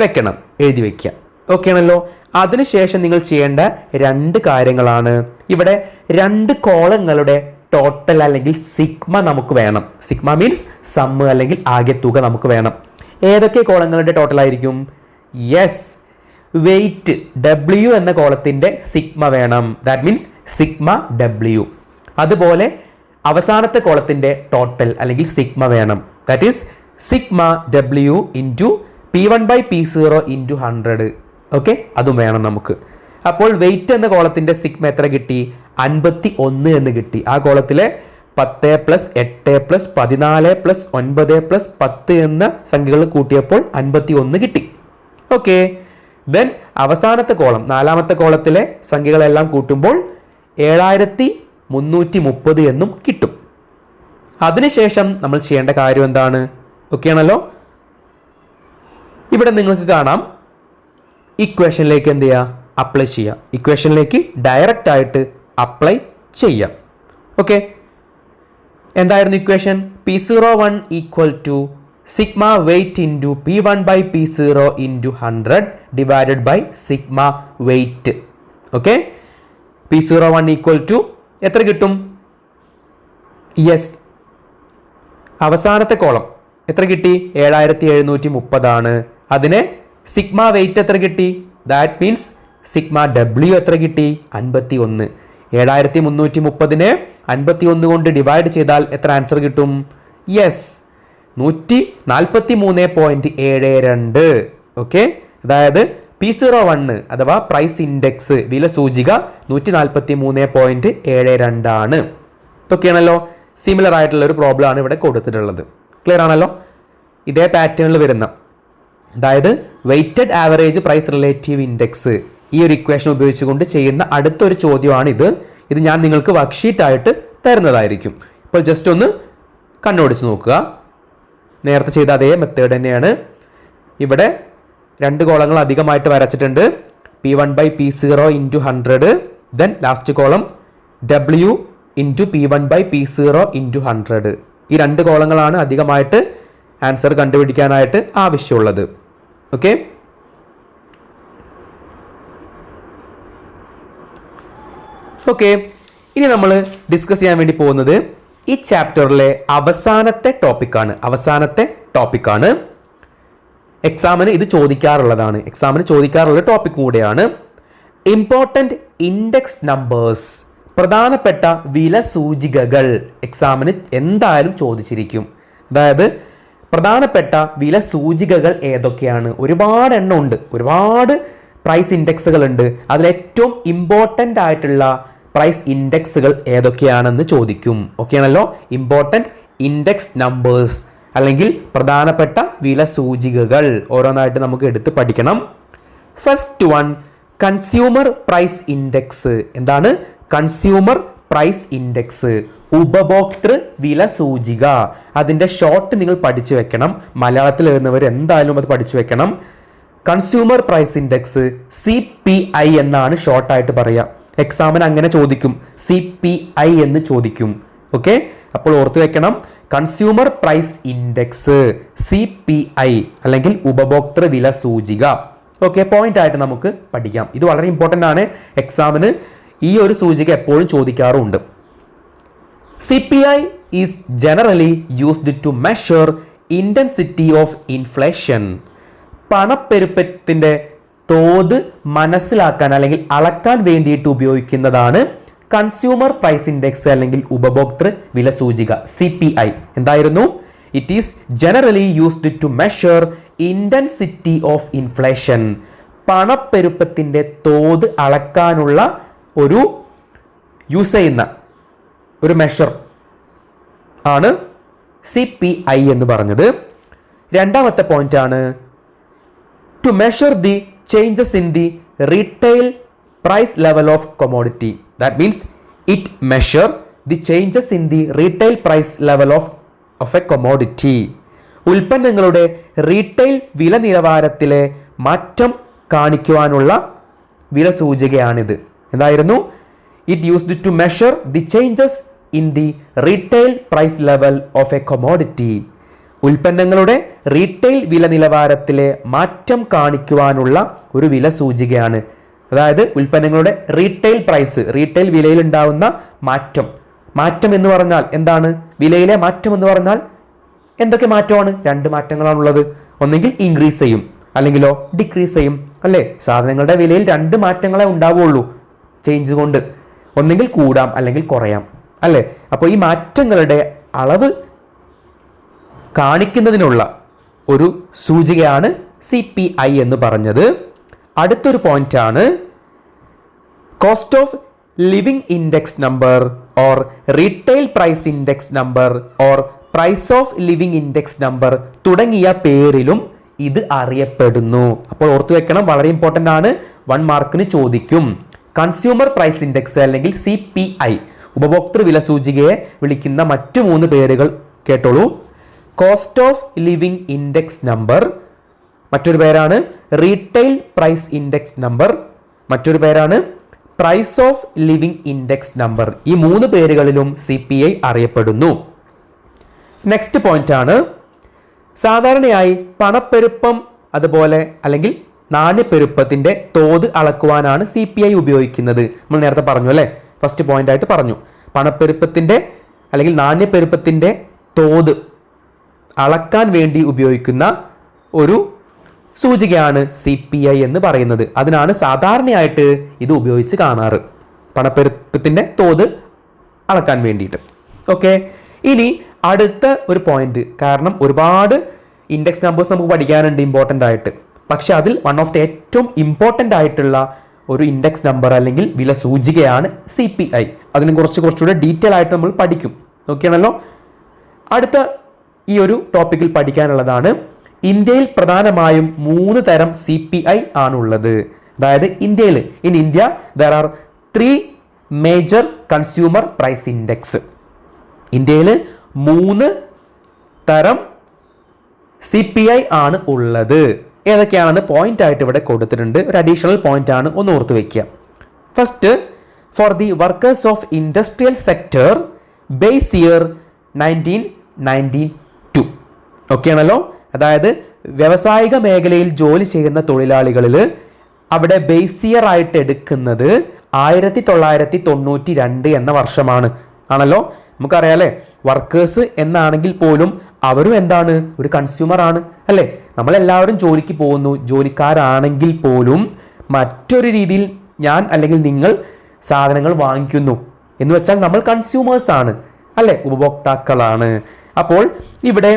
വെക്കണം, എഴുതി വെക്കുക. ഓക്കെ ആണല്ലോ. അതിനുശേഷം നിങ്ങൾ ചെയ്യേണ്ട 2 കാര്യങ്ങളാണ്. ഇവിടെ 2 കോളങ്ങളുടെ ടോട്ടൽ അല്ലെങ്കിൽ സിഗ്മ നമുക്ക് വേണം. സിഗ്മ മീൻസ് സമ്മ് അല്ലെങ്കിൽ ആകെ തുക നമുക്ക് വേണം. ഏതൊക്കെ കോളങ്ങളുടെ ടോട്ടൽ ആയിരിക്കും? യെസ്, വെയിറ്റ് W എന്ന കോളത്തിന്റെ സിഗ്മ വേണം. That means sigma W. അതുപോലെ അവസാനത്തെ കോളത്തിന്റെ ടോട്ടൽ അല്ലെങ്കിൽ സിഗ്മ വേണം. That is sigma W × P1/P0 × 100. Okay, അതും വേണം നമുക്ക്. അപ്പോൾ വെയിറ്റ് എന്ന കോളത്തിന്റെ സിഗ്മ എത്ര കിട്ടി? 51 എന്ന് കിട്ടി. ആ കോളത്തിലെ 10 + 8 + 14 + 9 + 10 എന്ന സംഖ്യകൾ കൂട്ടിയപ്പോൾ 51 കിട്ടി. ഓക്കെ, ദെൻ അവസാനത്തെ കോളം, നാലാമത്തെ കോളത്തിലെ സംഖ്യകളെല്ലാം കൂട്ടുമ്പോൾ 7330 എന്നും കിട്ടും. അതിനുശേഷം നമ്മൾ ചെയ്യേണ്ട കാര്യം എന്താണ്? ഓക്കെ ആണല്ലോ. ഇവിടെ നിങ്ങൾക്ക് കാണാം, ഇക്വേഷനിലേക്ക് എന്ത് ചെയ്യുക? അപ്ലൈ ചെയ്യുക. ഇക്വേഷനിലേക്ക് ഡയറക്റ്റ് ആയിട്ട് അപ്ലൈ ചെയ്യാം. ഓക്കെ, എന്തായിരുന്നു equation? P01 = sigma weight × P1/P0 × 100 divided by sigma weight. Okay, P01 = എത്ര കിട്ടും? യെസ്, അവസാനത്തെ കോളം എത്ര കിട്ടി? 7730 ആണ്. അതിന് സിഗ്മ വെയിറ്റ് എത്ര കിട്ടി? ദാറ്റ് മീൻസ് സിഗ്മ W എത്ര കിട്ടി? 51. 7330നെ 51 കൊണ്ട് ഡിവൈഡ് ചെയ്താൽ എത്ര ആൻസർ കിട്ടും? യെസ്, 143.72. ഓക്കെ, അതായത് P01 അഥവാ പ്രൈസ് ഇൻഡെക്സ് വില സൂചിക 143.72 ആണ്. ഓക്കെ ആണല്ലോ. സിമിലർ ആയിട്ടുള്ള ഒരു പ്രോബ്ലം ആണ് ഇവിടെ കൊടുത്തിട്ടുള്ളത്. ക്ലിയർ ആണല്ലോ. ഇതേ പാറ്റേണിൽ വരുന്ന, അതായത് weighted average price relative index, ഈ ഒരു ഇക്വേഷൻ ഉപയോഗിച്ചുകൊണ്ട് ചെയ്യുന്ന അടുത്തൊരു ചോദ്യമാണ് ഇത്. ഇത് ഞാൻ നിങ്ങൾക്ക് വർക്ക്ഷീറ്റ് ആയിട്ട് തരുന്നതായിരിക്കും. ഇപ്പോൾ ജസ്റ്റ് ഒന്ന് കണ്ണോടിച്ച് നോക്കുക. നേരത്തെ ചെയ്ത അതേ മെത്തേഡ് തന്നെയാണ്. ഇവിടെ 2 കോളങ്ങൾ അധികമായിട്ട് വരച്ചിട്ടുണ്ട്. P1/P0 × 100. Then last column W × P1/P0 × 100. ഈ 2 കോളങ്ങളാണ് അധികമായിട്ട് ആൻസർ കണ്ടുപിടിക്കാനായിട്ട് ആവശ്യമുള്ളത്. ഓക്കെ, ഓക്കെ, ഇനി നമ്മൾ ഡിസ്കസ് ചെയ്യാൻ വേണ്ടി പോകുന്നത് ഈ ചാപ്റ്ററിലെ അവസാനത്തെ ടോപ്പിക്കാണ്. എക്സാമിന് ഇത് ചോദിക്കാറുള്ളതാണ്. എക്സാമിന് ചോദിക്കാറുള്ള ടോപ്പിക് കൂടെയാണ്. ഇമ്പോർട്ടൻറ്റ് ഇൻഡെക്സ് നമ്പേഴ്സ്, പ്രധാനപ്പെട്ട വില സൂചികകൾ എക്സാമിന് എന്തായാലും ചോദിച്ചിരിക്കും. അതായത് പ്രധാനപ്പെട്ട വില സൂചികകൾ ഏതൊക്കെയാണ്? ഒരുപാട് എണ്ണം ഉണ്ട്, ഒരുപാട് പ്രൈസ് ഇൻഡെക്സുകൾ ഉണ്ട്. അതിലേറ്റവും ഇമ്പോർട്ടൻ്റ് ആയിട്ടുള്ള പ്രൈസ് ഇൻഡെക്സുകൾ ഏതൊക്കെയാണെന്ന് ചോദിക്കും. ഓക്കെ ആണല്ലോ. ഇമ്പോർട്ടൻറ്റ് ഇൻഡെക്സ് നമ്പേഴ്സ് അല്ലെങ്കിൽ പ്രധാനപ്പെട്ട വില സൂചികകൾ ഓരോന്നായിട്ട് നമുക്ക് എടുത്ത് പഠിക്കണം. First one, consumer price index. എന്താണ് കൺസ്യൂമർ പ്രൈസ് ഇൻഡെക്സ്? ഉപഭോക്തൃ വില സൂചിക. അതിൻ്റെ ഷോർട്ട് നിങ്ങൾ പഠിച്ചു വെക്കണം. മലയാളത്തിൽ എഴുതുന്നവർ എന്തായാലും അത് പഠിച്ചു വെക്കണം. കൺസ്യൂമർ പ്രൈസ് ഇൻഡെക്സ് CPI എന്നാണ് ഷോർട്ടായിട്ട് പറയുക. എക്സാമിന് അങ്ങനെ ചോദിക്കും, CPI എന്ന് ചോദിക്കും. ഓക്കെ, അപ്പോൾ ഓർത്ത് വെക്കണം, കൺസ്യൂമർ പ്രൈസ് ഇൻഡെക്സ് CPI അല്ലെങ്കിൽ ഉപഭോക്തൃ വില സൂചിക. ഓക്കെ, പോയിന്റ് ആയിട്ട് നമുക്ക് പഠിക്കാം. ഇത് വളരെ ഇമ്പോർട്ടൻ്റ് ആണ്. എക്സാമിന് ഈ ഒരു സൂചിക എപ്പോഴും ചോദിക്കാറുണ്ട്. CPI is generally used to measure intensity of inflation. പണപ്പെരുപ്പത്തിൻ്റെ തോത് മനസ്സിലാക്കാൻ അല്ലെങ്കിൽ അളക്കാൻ വേണ്ടിയിട്ട് ഉപയോഗിക്കുന്നതാണ് കൺസ്യൂമർ പ്രൈസ് ഇൻഡെക്സ് അല്ലെങ്കിൽ ഉപഭോക്തൃ വില സൂചിക CPI. എന്തായിരുന്നു? It is generally used to measure intensity of inflation. പണപ്പെരുപ്പത്തിൻ്റെ തോത് അളക്കാനുള്ള ഒരു യൂസ് ചെയ്യുന്ന ഒരു മെഷർ ആണ് CPI എന്ന് പറഞ്ഞത്. രണ്ടാമത്തെ പോയിന്റ് ആണ് to measure the changes in the retail price level of commodity. That means it measure the changes in the retail price level of a commodity. ഉൽപ്പന്നങ്ങളുടെ റീറ്റെയിൽ വില നിലവാരത്തിലെ മാറ്റം കാണിക്കുവാനുള്ള വില സൂചികയാണിത്. എന്തായിരുന്നു? It used to measure the changes in the retail price level of a commodity. ഉൽപ്പന്നങ്ങളുടെ റീറ്റെയിൽ വില നിലവാരത്തിലെ മാറ്റം കാണിക്കുവാനുള്ള ഒരു വില സൂചികയാണ്. അതായത് ഉൽപ്പന്നങ്ങളുടെ റീറ്റെയിൽ പ്രൈസ്, റീറ്റെയിൽ വിലയിൽ ഉണ്ടാവുന്ന മാറ്റം എന്ന് പറഞ്ഞാൽ എന്താണ്? വിലയിലെ മാറ്റം എന്ന് പറഞ്ഞാൽ എന്തൊക്കെ മാറ്റമാണ്? രണ്ട് മാറ്റങ്ങളാണുള്ളത്. ഒന്നെങ്കിൽ ഇൻക്രീസ് ചെയ്യും, അല്ലെങ്കിലോ ഡിക്രീസ് ചെയ്യും. അല്ലേ? സാധനങ്ങളുടെ വിലയിൽ രണ്ട് മാറ്റങ്ങളെ ഉണ്ടാവുകയുള്ളൂ ചേഞ്ച് കൊണ്ട്. ഒന്നെങ്കിൽ കൂടാം അല്ലെങ്കിൽ കുറയാം. അല്ലേ? അപ്പോൾ ഈ മാറ്റങ്ങളുടെ അളവ് കാണിക്കുന്നതിനുള്ള ഒരു സൂചികയാണ് CPI എന്ന് പറഞ്ഞത്. അടുത്തൊരു പോയിന്റ് ആണ് cost of living index number or retail price index number or price of living index number തുടങ്ങിയ പേരിലും ഇത് അറിയപ്പെടുന്നു. അപ്പോൾ ഓർത്തു വെക്കണം, വളരെ ഇമ്പോർട്ടൻ്റ് ആണ്. 1 മാർക്കിന് ചോദിക്കും. കൺസ്യൂമർ പ്രൈസ് ഇൻഡെക്സ് അല്ലെങ്കിൽ CPI, ഉപഭോക്തൃ വില സൂചികയെ വിളിക്കുന്ന മറ്റു 3 പേരുകൾ കേട്ടോളൂ. Cost of living index number, മറ്റൊരു പേരാണ് റീറ്റെയിൽ പ്രൈസ് ഇൻഡെക്സ് നമ്പർ, മറ്റൊരു പേരാണ് price of living index number. ഈ 3 പേരുകളിലും CPI അറിയപ്പെടുന്നു. നെക്സ്റ്റ് പോയിന്റ് ആണ്, സാധാരണയായി പണപ്പെരുപ്പം അതുപോലെ അല്ലെങ്കിൽ നാണ്യപ്പെരുപ്പത്തിന്റെ തോത് അളക്കുവാനാണ് CPI ഉപയോഗിക്കുന്നത്. നമ്മൾ നേരത്തെ പറഞ്ഞു അല്ലേ? ഫസ്റ്റ് പോയിന്റ് ആയിട്ട് പറഞ്ഞു, പണപ്പെരുപ്പത്തിന്റെ അല്ലെങ്കിൽ നാണ്യപ്പെരുപ്പത്തിന്റെ തോത് അളക്കാൻ വേണ്ടി ഉപയോഗിക്കുന്ന ഒരു സൂചികയാണ് CPI എന്ന് പറയുന്നത്. അതിനാണ് സാധാരണയായിട്ട് ഇത് ഉപയോഗിച്ച് കാണാറ്, പണപ്പെരുപ്പത്തിന്റെ തോത് അളക്കാൻ വേണ്ടിയിട്ട്. ഓക്കെ, ഇനി അടുത്ത ഒരു പോയിന്റ്, കാരണം ഒരുപാട് ഇൻഡെക്സ് നമ്പേഴ്സ് നമുക്ക് പഠിക്കാനുണ്ട് ഇമ്പോർട്ടൻ്റ് ആയിട്ട്. പക്ഷെ അതിൽ വൺ ഓഫ് ദി ഏറ്റവും ഇമ്പോർട്ടൻ്റ് ആയിട്ടുള്ള ഒരു ഇൻഡെക്സ് നമ്പർ അല്ലെങ്കിൽ വില സൂചികയാണ് CPI. അതിനെ കുറച്ചുകൂടെ ഡീറ്റെയിൽ ആയിട്ട് നമ്മൾ പഠിക്കും. ഓക്കെ ആണല്ലോ? അടുത്ത ഈ ഒരു ടോപ്പിക്കിൽ പഠിക്കാനുള്ളതാണ്, ഇന്ത്യയിൽ പ്രധാനമായും 3 തരം CPI ആണുള്ളത്. അതായത് ഇന്ത്യയിൽ, in India there are 3 major consumer price index. ഇന്ത്യയിൽ 3 തരം CPI ആണ് ഉള്ളത്. ഏതൊക്കെയാണെന്ന് പോയിന്റ് ആയിട്ട് ഇവിടെ കൊടുത്തിട്ടുണ്ട്. ഒരു അഡീഷണൽ പോയിന്റ് ആണ്, ഒന്ന് ഓർത്ത് വയ്ക്കുക. First, four the workers of industrial sector base year 1992. Okay ആണല്ലോ? അതായത് വ്യാവസായിക മേഖലയിൽ ജോലി ചെയ്യുന്ന തൊഴിലാളികളിൽ അവിടെ ബേസ് ഇയർ ആയിട്ട് എടുക്കുന്നത് 1992 എന്ന വർഷമാണ്. ആണല്ലോ? നമുക്കറിയാലേ, വർക്കേഴ്സ് എന്നാണെങ്കിൽ പോലും അവരും എന്താണ്? ഒരു കൺസ്യൂമർ ആണ്. അല്ലേ? നമ്മളെല്ലാവരും ജോലിക്ക് പോകുന്നു. ജോലിക്കാരാണെങ്കിൽ പോലും മറ്റൊരു രീതിയിൽ ഞാൻ അല്ലെങ്കിൽ നിങ്ങൾ സാധനങ്ങൾ വാങ്ങിക്കുന്നു എന്ന് വെച്ചാൽ നമ്മൾ കൺസ്യൂമേഴ്സ് ആണ്. അല്ലേ? ഉപഭോക്താക്കളാണ്. അപ്പോൾ ഇവിടെ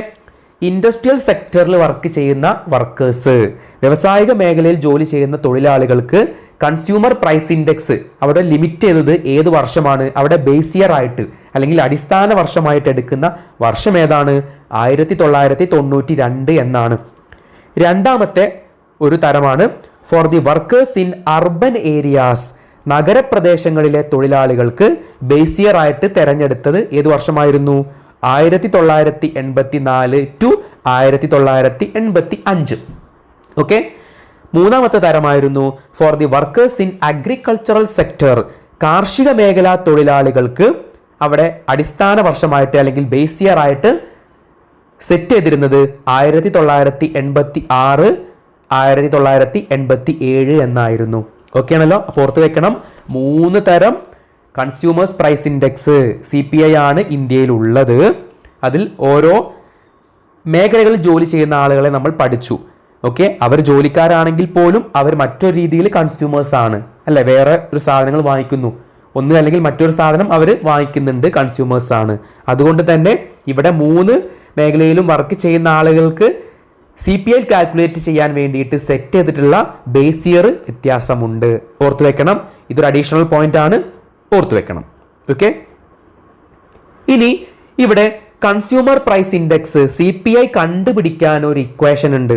ഇൻഡസ്ട്രിയൽ സെക്ടറിൽ വർക്ക് ചെയ്യുന്ന വർക്കേഴ്സ്, വ്യവസായിക മേഖലയിൽ ജോലി ചെയ്യുന്ന തൊഴിലാളികൾക്ക് കൺസ്യൂമർ പ്രൈസ് ഇൻഡെക്സ് അവിടെ ലിമിറ്റ് ചെയ്തത് ഏത് വർഷമാണ്? അവിടെ ബേസ് ഇയർ ആയിട്ട് അല്ലെങ്കിൽ അടിസ്ഥാന വർഷമായിട്ട് എടുക്കുന്ന വർഷം ഏതാണ്? 1992 എന്നാണ്. രണ്ടാമത്തെ ഒരു തരമാണ് for the workers in urban areas. നഗരപ്രദേശങ്ങളിലെ തൊഴിലാളികൾക്ക് ബേസ് ഇയർ ആയിട്ട് തെരഞ്ഞെടുത്തത് ഏത് വർഷമായിരുന്നു? 1984 ടു 1985. ഓക്കെ. മൂന്നാമത്തെ തരമായിരുന്നു for the workers in agricultural sector. കാർഷിക മേഖലാ തൊഴിലാളികൾക്ക് അവിടെ അടിസ്ഥാന വർഷമായിട്ട് അല്ലെങ്കിൽ ബേസ് ഇയർ ആയിട്ട് സെറ്റ് ചെയ്തിരുന്നത് 1986 1987 എന്നായിരുന്നു. ഓക്കെ ആണല്ലോ. അപ്പോൾ ഓർത്ത് വെക്കണം, 3 തരം കൺസ്യൂമേഴ്സ് പ്രൈസ് ഇൻഡെക്സ് CPI ആണ് ഇന്ത്യയിൽ ഉള്ളത്. അതിൽ ഓരോ മേഖലകളിൽ ജോലി ചെയ്യുന്ന ആളുകളെ നമ്മൾ പഠിച്ചു. ഓക്കെ. അവർ ജോലിക്കാരാണെങ്കിൽ പോലും അവർ മറ്റൊരു രീതിയിൽ കൺസ്യൂമേഴ്സ് ആണ്, അല്ലെ? വേറെ ഒരു സാധനങ്ങൾ വാങ്ങിക്കുന്നു, ഒന്ന് അല്ലെങ്കിൽ മറ്റൊരു സാധനം അവർ വാങ്ങിക്കുന്നുണ്ട്, കൺസ്യൂമേഴ്സ് ആണ്. അതുകൊണ്ട് തന്നെ ഇവിടെ 3 മേഖലയിലും വർക്ക് ചെയ്യുന്ന ആളുകൾക്ക് CPI കാൽക്കുലേറ്റ് ചെയ്യാൻ വേണ്ടിയിട്ട് സെറ്റ് ചെയ്തിട്ടുള്ള ബേസ് ഇയർ വ്യത്യാസമുണ്ട്. ഓർത്തു വെക്കണം, ഇതൊരു അഡീഷണൽ പോയിന്റ് ആണ്, ഓർത്തു വെക്കണം. ഓക്കെ. ഇനി ഇവിടെ കൺസ്യൂമർ പ്രൈസ് ഇൻഡെക്സ് CPI കണ്ടുപിടിക്കാൻ ഒരു ഇക്വേഷൻ ഉണ്ട്.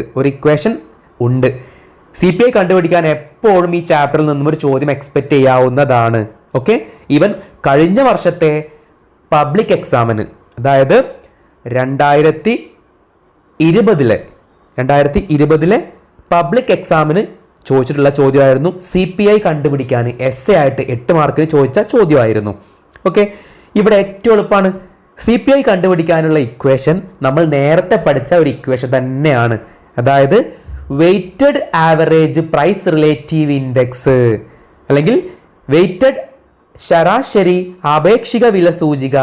CPI കണ്ടുപിടിക്കാൻ എപ്പോഴും ഈ ചാപ്റ്ററിൽ നിന്നും ഒരു ചോദ്യം എക്സ്പെക്ട് ചെയ്യാവുന്നതാണ്. ഓക്കെ. ഈവൻ കഴിഞ്ഞ വർഷത്തെ പബ്ലിക് എക്സാമിന്, അതായത് 2020 പബ്ലിക് എക്സാമിന് ചോദിച്ചിട്ടുള്ള ചോദ്യമായിരുന്നു CPI കണ്ടുപിടിക്കാൻ. എസ്സേ ആയിട്ട് 8 മാർക്കിന് ചോദിച്ച ചോദ്യമായിരുന്നു. ഓക്കെ. ഇവിടെ ഏറ്റവും എളുപ്പമാണ്. CPI കണ്ടുപിടിക്കാനുള്ള ഇക്വേഷൻ നമ്മൾ നേരത്തെ പഠിച്ച ഒരു ഇക്വേഷൻ തന്നെയാണ്. അതായത് weighted average price relative index അല്ലെങ്കിൽ വെയ്റ്റഡ് ശരാശരി ആപേക്ഷിക വില സൂചിക,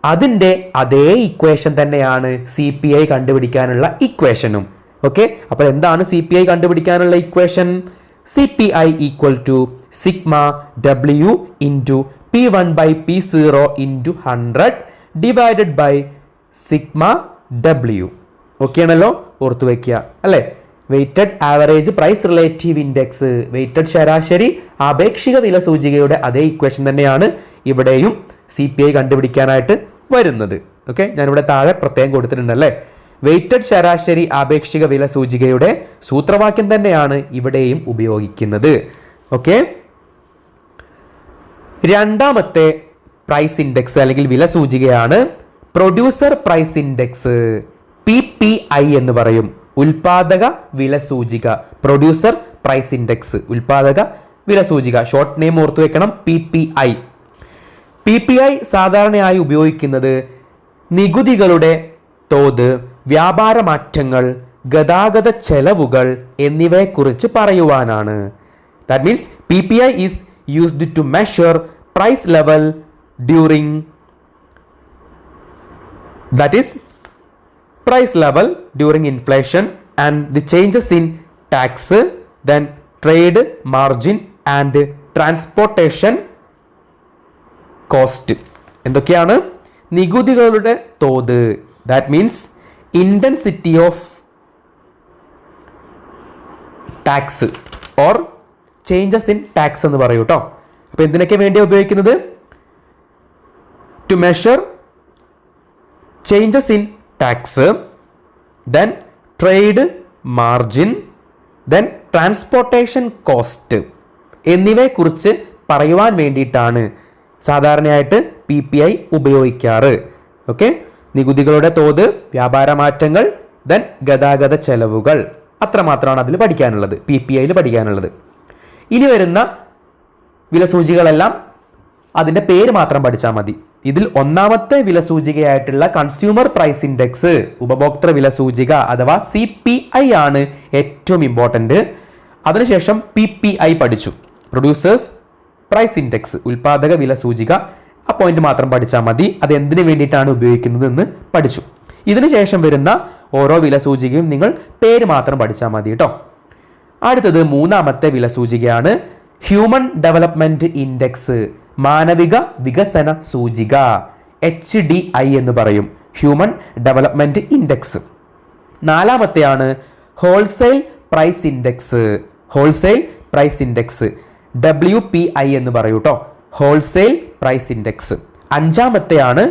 അതിൻ്റെ അതേ ഇക്വേഷൻ തന്നെയാണ് CPI കണ്ടുപിടിക്കാനുള്ള ഇക്വേഷനും. ഓക്കെ. അപ്പോൾ എന്താണ് CPI കണ്ടുപിടിക്കാനുള്ള equation? CPI equal to sigma W into P1/P0 into 100 divided by sigma W. Okay ആണല്ലോ. ഓർത്തു വയ്ക്കുക, അല്ലേ? Weighted average price relative index, weighted ശരാശരി ആപേക്ഷിക വില സൂചികയുടെ അതേ ഇക്വേഷൻ തന്നെയാണ് ഇവിടെയും CPI കണ്ടുപിടിക്കാനായിട്ട് വരുന്നത്. ഓക്കെ. ഞാനിവിടെ താഴെ പ്രത്യേകം കൊടുത്തിട്ടുണ്ടല്ലേ. വെയ്റ്റഡ് ശരാശരി ആപേക്ഷിക വില സൂചികയുടെ സൂത്രവാക്യം തന്നെയാണ് ഇവിടെയും ഉപയോഗിക്കുന്നത്. ഓക്കെ. രണ്ടാമത്തെ പ്രൈസ് ഇൻഡെക്സ് അല്ലെങ്കിൽ വില സൂചികയാണ് പ്രൊഡ്യൂസർ പ്രൈസ് ഇൻഡെക്സ്, PPI എന്ന് പറയും. ഉൽപാദക വില സൂചിക, പ്രൊഡ്യൂസർ പ്രൈസ് ഇൻഡെക്സ്, ഉൽപാദക വില സൂചിക. ഷോർട്ട് നെയിം ഓർത്തു വെക്കണം, PPI. PPI സാധാരണയായി ഉപയോഗിക്കുന്നത് നികുതികളുടെ തോത്, വ്യാപാര മാറ്റങ്ങൾ, ഗതാഗത ചെലവുകൾ എന്നിവയെക്കുറിച്ച് പറയുവാനാണ്. That means PPI is used to measure price level during, that is price level during inflation and the changes in tax, then trade margin and transportation cost. എന്തൊക്കെയാണ്? നികുതികളുടെ തോത്, that means intensity of tax or changes in tax എന്ന് പറയൂ കേട്ടോ. അപ്പോൾ എന്തിനൊക്കെ വേണ്ടിയാണ് ഉപയോഗിക്കുന്നത്? To measure changes in tax, then trade margin, then transportation cost എന്നിവയെക്കുറിച്ച് പറയുവാൻ വേണ്ടിയിട്ടാണ് സാധാരണയായിട്ട് PPI ഉപയോഗിക്കാറ്. ഓക്കെ. നികുതികളുടെ തോത്, വ്യാപാര മാറ്റങ്ങൾ, ദെൻ ഗതാഗത ചെലവുകൾ, അത്രമാത്രമാണ് അതിൽ പഠിക്കാനുള്ളത്, PPIയിൽ പഠിക്കാനുള്ളത്. ഇനി വരുന്ന വിലസൂചികളെല്ലാം അതിൻ്റെ പേര് മാത്രം പഠിച്ചാൽ മതി. ഇതിൽ ഒന്നാമത്തെ വിലസൂചികയായിട്ടുള്ള കൺസ്യൂമർ പ്രൈസ് ഇൻഡെക്സ്, ഉപഭോക്തൃ വിലസൂചിക അഥവാ CPI ആണ് ഏറ്റവും ഇമ്പോർട്ടൻ്റ്. അതിനുശേഷം PPI പഠിച്ചു, പ്രൊഡ്യൂസേഴ്സ് പ്രൈസ് ഇൻഡെക്സ്, ഉൽപാദക വിലസൂചിക. ആ പോയിന്റ് മാത്രം പഠിച്ചാൽ മതി. അത് എന്തിനു വേണ്ടിയിട്ടാണ് ഉപയോഗിക്കുന്നത് എന്ന് പഠിച്ചു. ഇതിനുശേഷം വരുന്ന ഓരോ വിലസൂചികയും നിങ്ങൾ പേര് മാത്രം പഠിച്ചാൽ മതി കേട്ടോ. അടുത്തത് മൂന്നാമത്തെ വിലസൂചികയാണ് ഹ്യൂമൻ ഡെവലപ്മെന്റ് ഇൻഡെക്സ്, മാനവിക വികസന സൂചിക, HDI എന്ന് പറയും, ഹ്യൂമൻ ഡെവലപ്മെന്റ് ഇൻഡെക്സ്. നാലാമത്തെയാണ് wholesale price index, wholesale price index, WPI എന്ന് പറയൂ കേട്ടോ, ഹോൾസെയിൽ പ്രൈസ് ഇൻഡെക്സ്. അഞ്ചാമത്തെയാണ്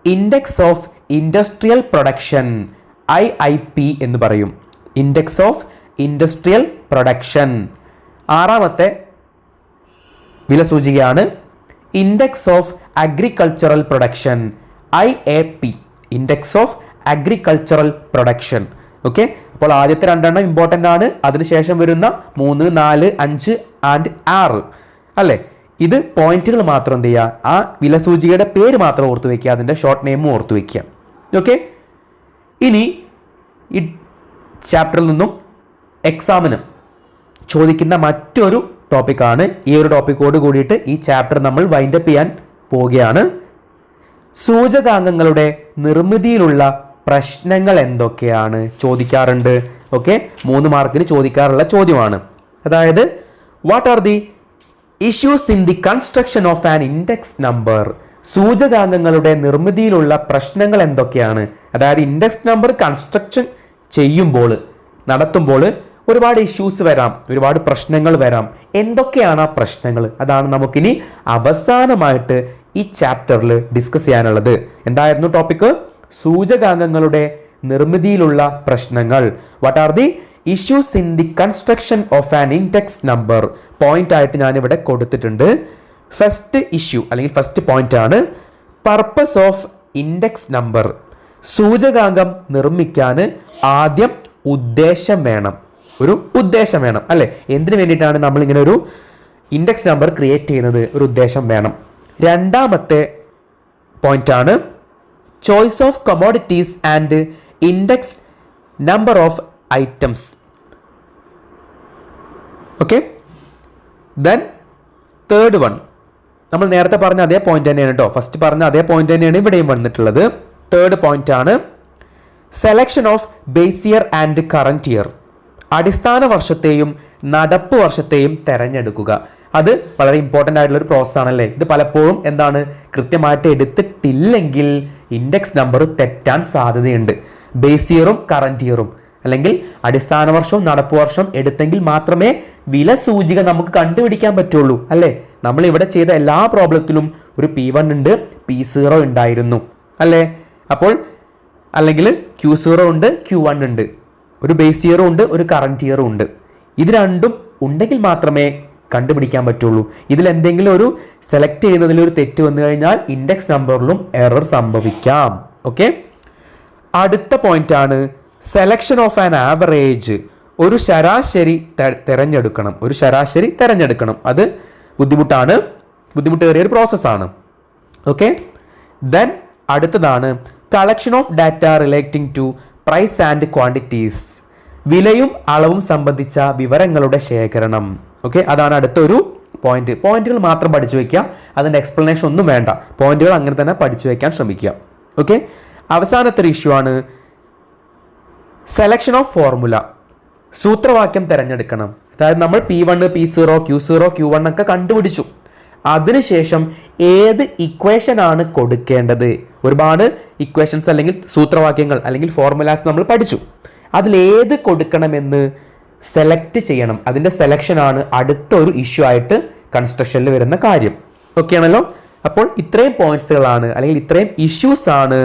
index of industrial production, IIP എന്ന് പറയും, ഇൻഡെക്സ് ഓഫ് ഇൻഡസ്ട്രിയൽ പ്രൊഡക്ഷൻ. ആറാമത്തെ വിലസൂചികയാണ് index of agricultural production, IAP, index of agricultural production. Okay, അപ്പോൾ ആദ്യത്തെ രണ്ടെണ്ണം ഇമ്പോർട്ടൻ്റ് ആണ്, അതിനുശേഷം വരുന്ന 3, 4, 5 ആൻഡ് 6 അല്ലേ, ഇത് പോയിന്റുകൾ മാത്രം എന്ത് ചെയ്യുക, ആ വിലസൂചികയുടെ പേര് മാത്രം ഓർത്തു വയ്ക്കുക, അതിൻ്റെ ഷോർട്ട് നെയിമും ഓർത്തു വയ്ക്കുക. ഓക്കെ, ഇനി ഈ ചാപ്റ്ററിൽ നിന്നും എക്സാമിന് ചോദിക്കുന്ന മറ്റൊരു ടോപ്പിക്കാണ്. ഈ ഒരു ടോപ്പിക്കോട് കൂടിയിട്ട് ഈ ചാപ്റ്റർ നമ്മൾ വൈൻഡപ്പ് ചെയ്യാൻ പോവുകയാണ്. സൂചകാംഗങ്ങളുടെ നിർമ്മിതിയിലുള്ള പ്രശ്നങ്ങൾ എന്തൊക്കെയാണ് ചോദിക്കാറുണ്ട്. ഓക്കെ, 3 മാർക്കിന് ചോദിക്കാറുള്ള ചോദ്യമാണ്. അതായത് what are the issues in the construction of an index number, സൂചകാംഗങ്ങളുടെ നിർമ്മിതിയിലുള്ള പ്രശ്നങ്ങൾ എന്തൊക്കെയാണ്. അതായത് ഇൻഡെക്സ് നമ്പർ കൺസ്ട്രക്ഷൻ ചെയ്യുമ്പോൾ, നടത്തുമ്പോൾ ഒരുപാട് ഇഷ്യൂസ് വരാം, ഒരുപാട് പ്രശ്നങ്ങൾ വരാം. എന്തൊക്കെയാണ് ആ പ്രശ്നങ്ങൾ, അതാണ് നമുക്കിനി അവസാനമായിട്ട് ഈ ചാപ്റ്ററിൽ ഡിസ്കസ് ചെയ്യാനുള്ളത്. എന്തായിരുന്നു ടോപ്പിക്ക്? സൂചകാംഗങ്ങളുടെ നിർമ്മിതിയിലുള്ള പ്രശ്നങ്ങൾ. What are the issues in the construction of an index number. Point ആയിട്ട് ഞാനിവിടെ കൊടുത്തിട്ടുണ്ട്. ഫസ്റ്റ് ഇഷ്യൂ അല്ലെങ്കിൽ ഫസ്റ്റ് പോയിന്റ് ആണ് പർപ്പസ് ഓഫ് ഇൻഡെക്സ് നമ്പർ. സൂചകാംഗം നിർമ്മിക്കാൻ ആദ്യം ഉദ്ദേശം വേണം, ഒരു ഉദ്ദേശം വേണം അല്ലെ. എന്തിനു വേണ്ടിയിട്ടാണ് നമ്മൾ ഇങ്ങനെ ഒരു ഇൻഡെക്സ് നമ്പർ ക്രിയേറ്റ് ചെയ്യുന്നത്? ഒരു ഉദ്ദേശം വേണം. രണ്ടാമത്തെ പോയിന്റ് ആണ് choice of commodities and index number of items. Okay, then third one നമ്മൾ നേരത്തെ പറഞ്ഞ അതേ പോയിന്റ് തന്നെയാണ് കേട്ടോ, ഫസ്റ്റ് പറഞ്ഞ അതേ പോയിന്റ് തന്നെയാണ് ഇവിടെയും വന്നിട്ടുള്ളത്. തേർഡ് പോയിന്റ് ആണ് selection of base year and current year. അടിസ്ഥാന വർഷത്തെയും നടപ്പ് വർഷത്തെയും തെരഞ്ഞെടുക്കുക. അത് വളരെ ഇമ്പോർട്ടൻ്റ് ആയിട്ടുള്ള ഒരു പ്രോസസ് ആണല്ലേ. ഇത് പലപ്പോഴും എന്താണ്, കൃത്യമായിട്ട് എടുത്തിട്ടില്ലെങ്കിൽ ഇൻഡെക്സ് നമ്പർ തെറ്റാൻ സാധ്യതയുണ്ട്. ബേസ് ഇയറും കറന്റ് ഇയറും അല്ലെങ്കിൽ അടിസ്ഥാന വർഷവും നടപ്പ് വർഷം എടുത്തെങ്കിൽ മാത്രമേ വില സൂചിക നമുക്ക് കണ്ടുപിടിക്കാൻ പറ്റുള്ളൂ അല്ലേ. നമ്മൾ ഇവിടെ ചെയ്ത എല്ലാ പ്രോബ്ലത്തിലും ഒരു P1 ഉണ്ട്, P0 ഉണ്ടായിരുന്നു അല്ലേ. അപ്പോൾ അല്ലെങ്കിൽ Q0 ഉണ്ട്, Q1 ഉണ്ട്, ഒരു ബേസ് ഇയറും ഉണ്ട്, ഒരു കറന്റ് ഇയറും ഉണ്ട്. ഇത് രണ്ടും ഉണ്ടെങ്കിൽ മാത്രമേ കണ്ടുപിടിക്കാൻ പറ്റുള്ളൂ. ഇതിൽ എന്തെങ്കിലും ഒരു സെലക്ട് ചെയ്യുന്നതിൽ ഒരു തെറ്റ് വന്നു കഴിഞ്ഞാൽ ഇൻഡെക്സ് നമ്പറിലും എറർ സംഭവിക്കാം. ഓക്കെ, അടുത്ത പോയിന്റ് ആണ് സെലക്ഷൻ ഓഫ് ആൻ ആവറേജ്. ഒരു ശരാശരി തിരഞ്ഞെടുക്കണം, ഒരു ശരാശരി തിരഞ്ഞെടുക്കണം. അത് ബുദ്ധിമുട്ടാണ്, ബുദ്ധിമുട്ടേറിയ ഒരു പ്രോസസ്സാണ്. ഓക്കെ, ദെൻ അടുത്തതാണ് collection of data relating to price and quantities. വിലയും അളവും സംബന്ധിച്ച വിവരങ്ങളുടെ ശേഖരണം. ഓക്കെ, അതാണ് അടുത്തൊരു പോയിന്റ്. പോയിന്റുകൾ മാത്രം പഠിച്ചു വയ്ക്കാം, അതിൻ്റെ എക്സ്പ്ലനേഷൻ ഒന്നും വേണ്ട, പോയിന്റുകൾ അങ്ങനെ തന്നെ പഠിച്ചു വയ്ക്കാൻ ശ്രമിക്കുക. ഓക്കെ, അവസാനത്തെ ഒരു ഇഷ്യൂ ആണ് സെലക്ഷൻ ഓഫ് ഫോർമുല. സൂത്രവാക്യം തിരഞ്ഞെടുക്കണം. അതായത് നമ്മൾ P1, P0, Q0, Q1 ഒക്കെ കണ്ടുപിടിച്ചു. അതിനുശേഷം ഏത് ഇക്വേഷൻ ആണ് കൊടുക്കേണ്ടത്? ഒരുപാട് ഇക്വേഷൻസ് അല്ലെങ്കിൽ സൂത്രവാക്യങ്ങൾ അല്ലെങ്കിൽ ഫോർമുലാസ് നമ്മൾ പഠിച്ചു. അതിലേത് കൊടുക്കണമെന്ന് സെലക്ട് ചെയ്യണം. അതിൻ്റെ സെലക്ഷനാണ് അടുത്ത ഒരു ഇഷ്യൂ ആയിട്ട് കൺസ്ട്രക്ഷനിൽ വരുന്ന കാര്യം. ഓക്കെ ആണല്ലോ. അപ്പോൾ ഇത്രയും പോയിന്റ്സുകളാണ് അല്ലെങ്കിൽ ഇത്രയും ഇഷ്യൂസ് ആണ്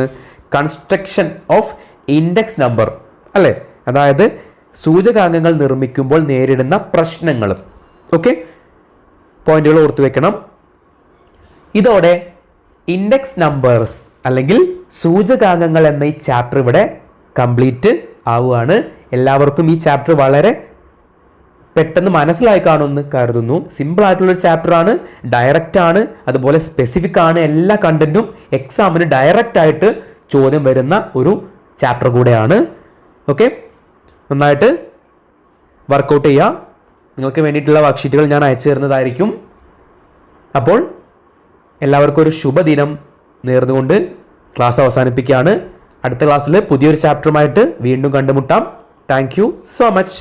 കൺസ്ട്രക്ഷൻ ഓഫ് ഇൻഡെക്സ് നമ്പർ അല്ലേ. അതായത് സൂചകാംഗങ്ങൾ നിർമ്മിക്കുമ്പോൾ നേരിടുന്ന പ്രശ്നങ്ങൾ. ഓക്കെ, പോയിന്റുകൾ ഓർത്തു വെക്കണം. ഇതോടെ ഇൻഡെക്സ് നമ്പേഴ്സ് അല്ലെങ്കിൽ സൂചകാംഗങ്ങൾ എന്ന ഈ ചാപ്റ്റർ ഇവിടെ കംപ്ലീറ്റ് ആവുകയാണ്. എല്ലാവർക്കും ഈ ചാപ്റ്റർ വളരെ പെട്ടെന്ന് മനസ്സിലായി കാണുമെന്ന് കരുതുന്നു. സിമ്പിൾ ആയിട്ടുള്ളൊരു ചാപ്റ്ററാണ്, ഡയറക്റ്റ് ആണ്, അതുപോലെ സ്പെസിഫിക് ആണ്. എല്ലാ കണ്ടന്റും എക്സാമിന് ഡയറക്റ്റ് ആയിട്ട് ചോദ്യം വരുന്ന ഒരു ചാപ്റ്റർ കൂടെയാണ്. ഓക്കെ, നന്നായിട്ട് വർക്കൗട്ട് ചെയ്യുക. നിങ്ങൾക്ക് വേണ്ടിയിട്ടുള്ള വർക്ക്ഷീറ്റുകൾ ഞാൻ അയച്ചു തരുന്നതായിരിക്കും. അപ്പോൾ എല്ലാവർക്കും ഒരു ശുഭദിനം നേർന്നുകൊണ്ട് ക്ലാസ് അവസാനിപ്പിക്കുകയാണ്. അടുത്ത ക്ലാസ്സിൽ പുതിയൊരു ചാപ്റ്ററുമായിട്ട് വീണ്ടും കണ്ടുമുട്ടാം. Thank you so much.